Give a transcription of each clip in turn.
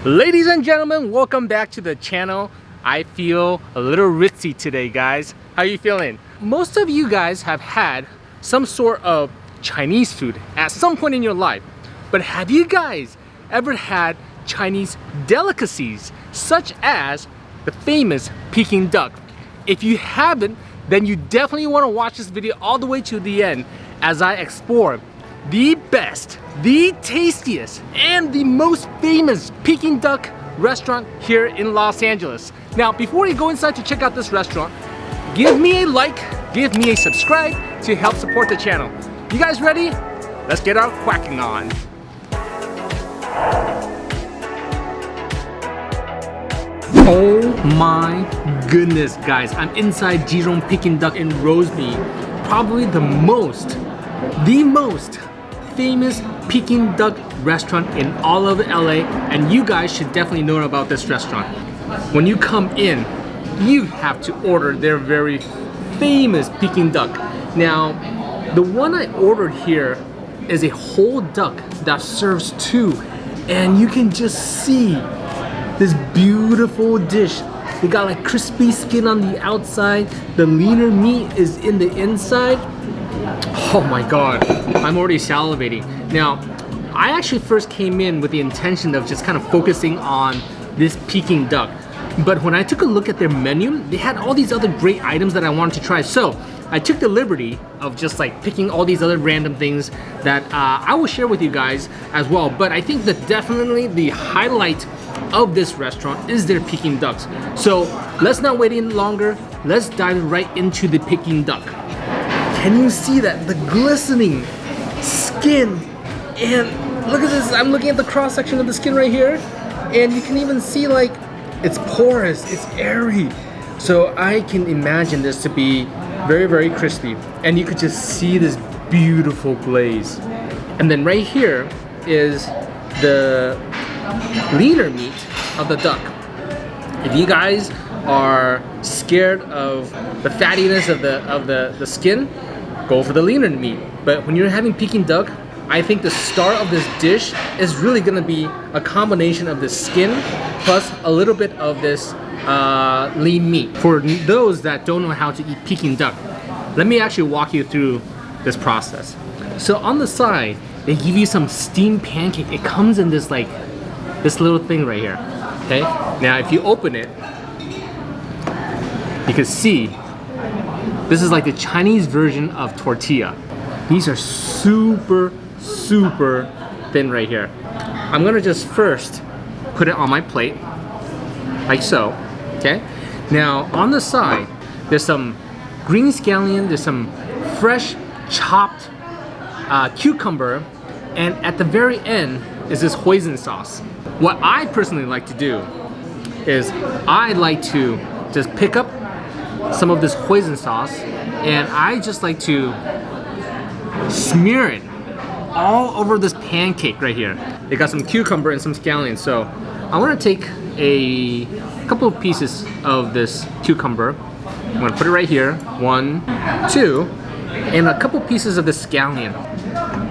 Ladies and gentlemen, welcome back to the channel. I feel a little ritzy today, guys. How you feeling? Most of you guys have had some sort of Chinese food at some point in your life. But have you guys ever had Chinese delicacies such as the famous Peking duck? If you haven't, then you definitely want to watch this video all the way to the end as I explore the best, the tastiest, and the most famous Peking duck restaurant here in Los Angeles. Now, before you go inside to check out this restaurant, give me a like, give me a subscribe to help support the channel. You guys ready? Let's get our quacking on. Oh my goodness, guys. I'm inside Ji Rong Peking Duck in Rosemead. Probably the most famous Peking duck restaurant in all of LA, and you guys should definitely know about this restaurant. When you come in, you have to order their very famous Peking duck. Now, the one I ordered here is a whole duck that serves two, and you can just see this beautiful dish. They got like crispy skin on the outside, the leaner meat is in the inside. Oh my god, I'm already salivating. Now, I actually first came in with the intention of just kind of focusing on this Peking duck. But when I took a look at their menu, they had all these other great items that I wanted to try. So I took the liberty of just like picking all these other random things that I will share with you guys as well. But I think that definitely the highlight of this restaurant is their Peking ducks. So let's not wait any longer. Let's dive right into the Peking duck. Can you see that? The glistening skin. And look at this. I'm looking at the cross section of the skin right here. And you can even see like it's porous, it's airy. So I can imagine this to be very, very crispy. And you could just see this beautiful glaze. And then right here is the leaner meat of the duck. If you guys are scared of the fattiness of the skin, go for the leaner meat. But when you're having Peking duck, I think the star of this dish is really gonna be a combination of the skin plus a little bit of this lean meat. For those that don't know how to eat Peking duck, let me actually walk you through this process. So on the side, they give you some steamed pancake. It comes in this like this little thing right here. Okay. Now, if you open it, you can see this is like the Chinese version of tortilla. These are super thin right here. I'm gonna just first put it on my plate, like so, okay? Now, on the side, there's some green scallion, there's some fresh chopped cucumber, and at the very end is this hoisin sauce. What I personally like to do is I like to just pick up some of this hoisin sauce and I just like to smear it all over this pancake right here. They got some cucumber and some scallions, so I want to take a couple of pieces of this cucumber. I'm going to put it right here, 1, 2, and a couple pieces of the scallion.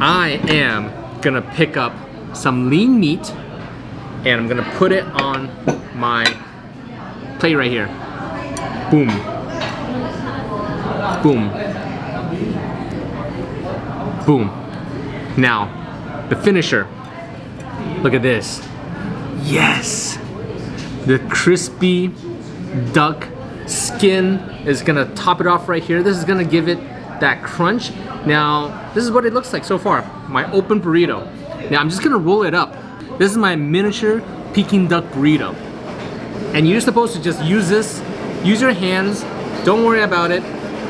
I am going to pick up some lean meat and I'm going to put it on my plate right here. Boom. Boom. Boom. Now, the finisher. Look at this. Yes! The crispy duck skin is gonna top it off right here. This is gonna give it that crunch. Now, this is what it looks like so far. My open burrito. Now, I'm just gonna roll it up. This is my miniature Peking duck burrito. And you're supposed to just use this, use your hands, don't worry about it,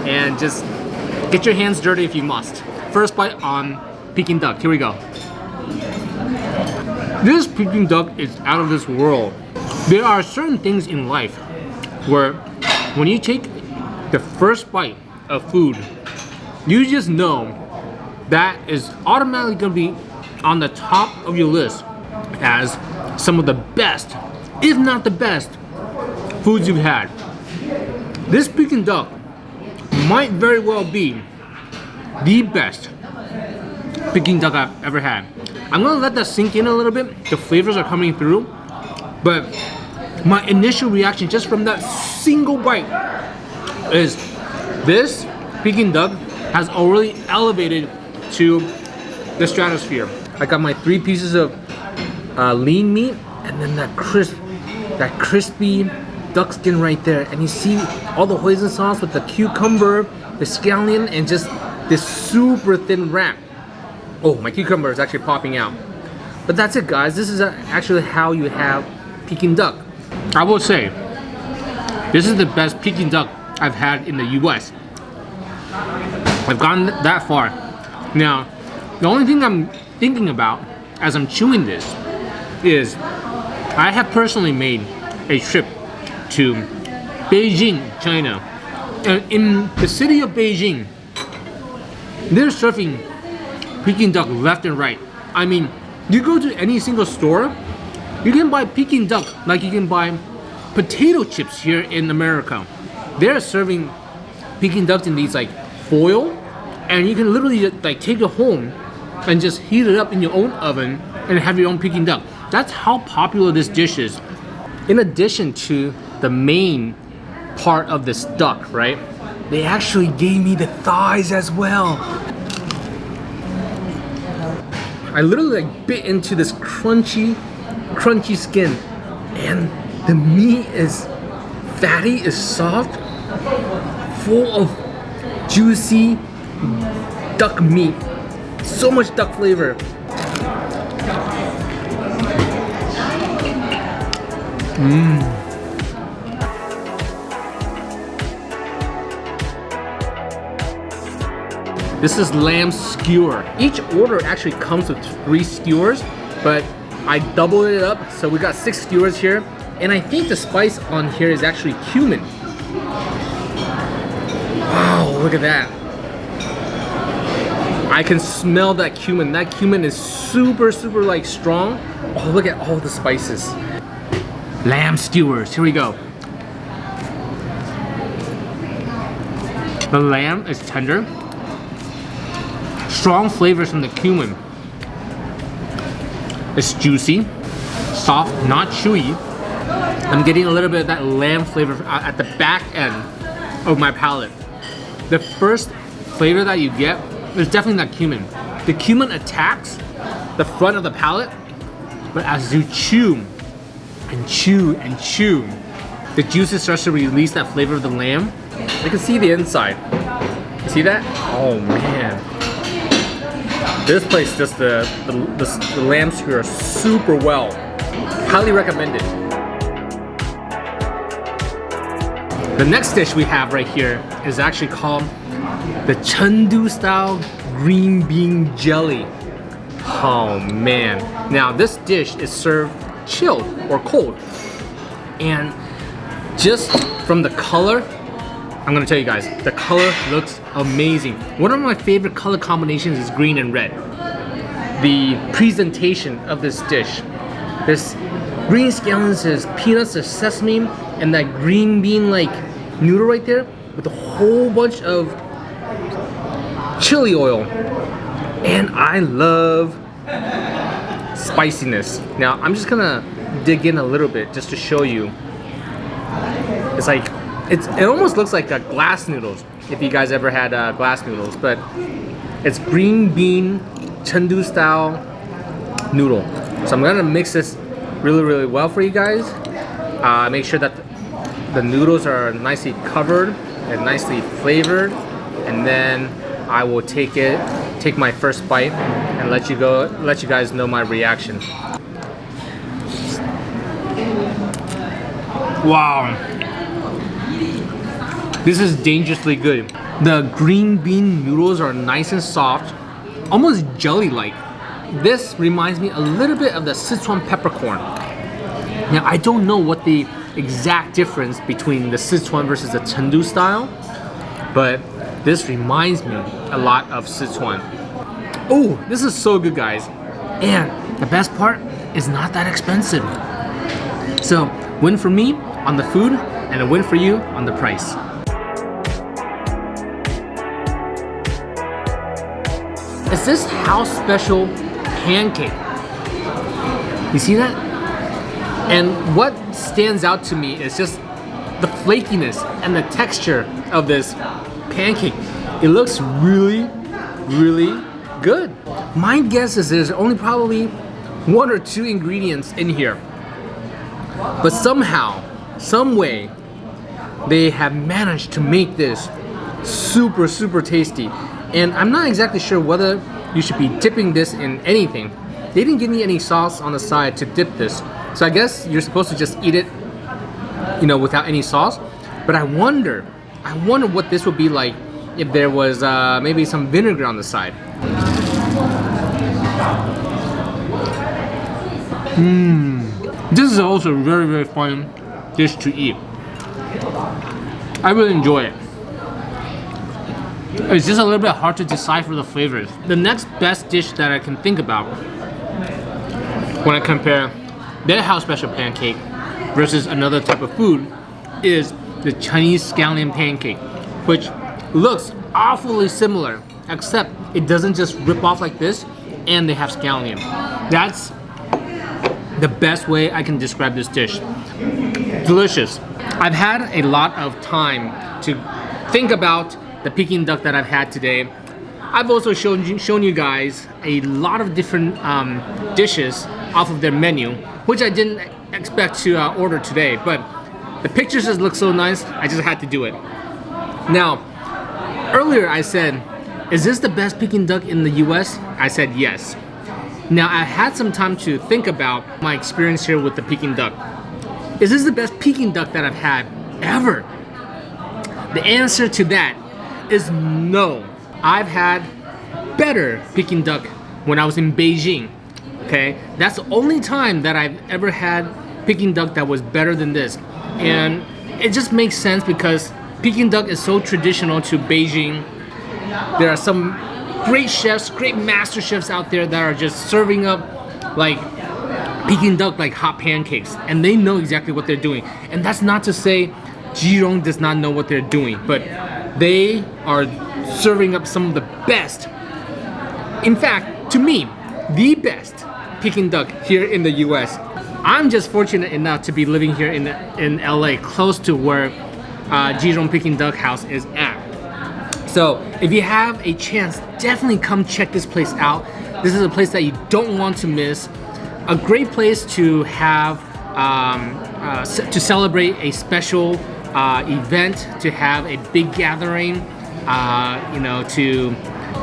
and just get your hands dirty if you must. First bite on Peking duck, here we go. This Peking duck is out of this world. There are certain things in life where when you take the first bite of food, you just know that is automatically gonna be on the top of your list as some of the best, if not the best, foods you've had. This Peking duck might very well be the best Peking duck I've ever had. I'm gonna let that sink in a little bit. The flavors are coming through. But my initial reaction just from that single bite is this Peking duck has already elevated to the stratosphere. I got my 3 pieces of lean meat, and then that crispy duck skin right there. And you see all the hoisin sauce with the cucumber, the scallion, and just this super thin wrap. Oh, my cucumber is actually popping out. But that's it, guys. This is actually how you have Peking duck. I will say, this is the best Peking duck I've had in the US. I've gone that far. Now, the only thing I'm thinking about as I'm chewing this is I have personally made a trip to Beijing, China. And in the city of Beijing, they're serving Peking duck left and right. I mean, you go to any single store, you can buy Peking duck like you can buy potato chips here in America. They're serving Peking ducks in these like foil, and you can literally just, like take it home and just heat it up in your own oven and have your own Peking duck. That's how popular this dish is. In addition to the main part of this duck, right? They actually gave me the thighs as well. I literally like bit into this crunchy skin, and the meat is fatty, is soft, full of juicy duck meat. So much duck flavor. This is lamb skewer. Each order actually comes with 3 skewers, but I doubled it up, so we got 6 skewers here. And I think the spice on here is actually cumin. Wow, look at that. I can smell that cumin. That cumin is super like strong. Oh, look at all the spices. Lamb skewers, here we go. The lamb is tender. Strong flavors from the cumin. It's juicy, soft, not chewy. I'm getting a little bit of that lamb flavor at the back end of my palate. The first flavor that you get is definitely that cumin. The cumin attacks the front of the palate, but as you chew and chew and chew, the juices starts to release that flavor of the lamb. You can see the inside. You see that? Oh man. This place does the lamb skewer super well. Highly recommended. The next dish we have right here is actually called the Chandu style green bean jelly. Oh man. Now this dish is served chilled or cold. And just from the color, I'm gonna tell you guys, the color looks amazing. One of my favorite color combinations is green and red. The presentation of this dish, there's green scallions, there's peanuts, there's sesame, and that green bean like noodle right there with a whole bunch of chili oil. And I love spiciness. Now I'm just gonna dig in a little bit just to show you. It's like, it almost looks like glass noodles, if you guys ever had glass noodles, but it's green bean Chandu style noodle. So I'm gonna mix this really well for you guys. Make sure that the noodles are nicely covered and nicely flavored, and then I will take my first bite and let you guys know my reaction. Wow. This is dangerously good. The green bean noodles are nice and soft, almost jelly-like. This reminds me a little bit of the Sichuan peppercorn. Now, I don't know what the exact difference between the Sichuan versus the Chandu style, but this reminds me a lot of Sichuan. Oh, this is so good, guys. And the best part is not that expensive. So, win for me on the food and a win for you on the price. It's this house special pancake. You see that? And what stands out to me is just the flakiness and the texture of this pancake. It looks really, really good. My guess is there's only probably 1 or 2 ingredients in here. But somehow, some way, they have managed to make this super, super tasty. And I'm not exactly sure whether you should be dipping this in anything. They didn't give me any sauce on the side to dip this. So I guess you're supposed to just eat it, you know, without any sauce. But I wonder what this would be like if there was maybe some vinegar on the side. This is also a very, very fun dish to eat. I really enjoy it. It's just a little bit hard to decipher the flavors. The next best dish that I can think about when I compare their house special pancake versus another type of food is the Chinese scallion pancake, which looks awfully similar, except it doesn't just rip off like this, and they have scallion. That's the best way I can describe this dish. Delicious. I've had a lot of time to think about the Peking duck that I've had today. I've also shown you guys a lot of different dishes off of their menu, which I didn't expect to order today, but the pictures just look so nice, I just had to do it. Now, earlier I said, is this the best Peking duck in the US? I said yes. Now, I had some time to think about my experience here with the Peking duck. Is this the best Peking duck that I've had ever? The answer to that is no. I've had better Peking duck when I was in Beijing. Okay, that's the only time that I've ever had Peking duck that was better than this. And it just makes sense because Peking duck is so traditional to Beijing. There are some great chefs, great master chefs out there that are just serving up like Peking duck like hot pancakes, and they know exactly what they're doing. And that's not to say Ji Rong does not know what they're doing, but they are serving up some of the best, in fact, to me, the best Peking duck here in the US. I'm just fortunate enough to be living here in LA, close to where Ji Rong Peking Duck house is at. So if you have a chance, definitely come check this place out. This is a place that you don't want to miss. A great place to have, to celebrate a special event, to have a big gathering, you know, to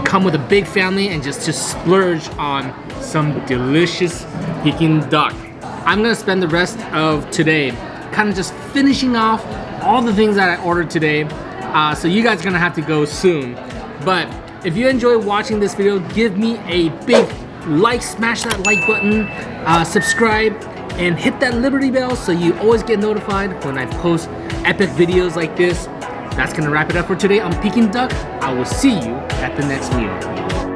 come with a big family and just to splurge on some delicious Peking duck. I'm gonna spend the rest of today kind of just finishing off all the things that I ordered today. So you guys are gonna have to go soon. But if you enjoy watching this video, give me a big like, smash that like button, subscribe, and hit that Liberty Bell so you always get notified when I post epic videos like this. That's gonna wrap it up for today on Peking Duck. I will see you at the next meal.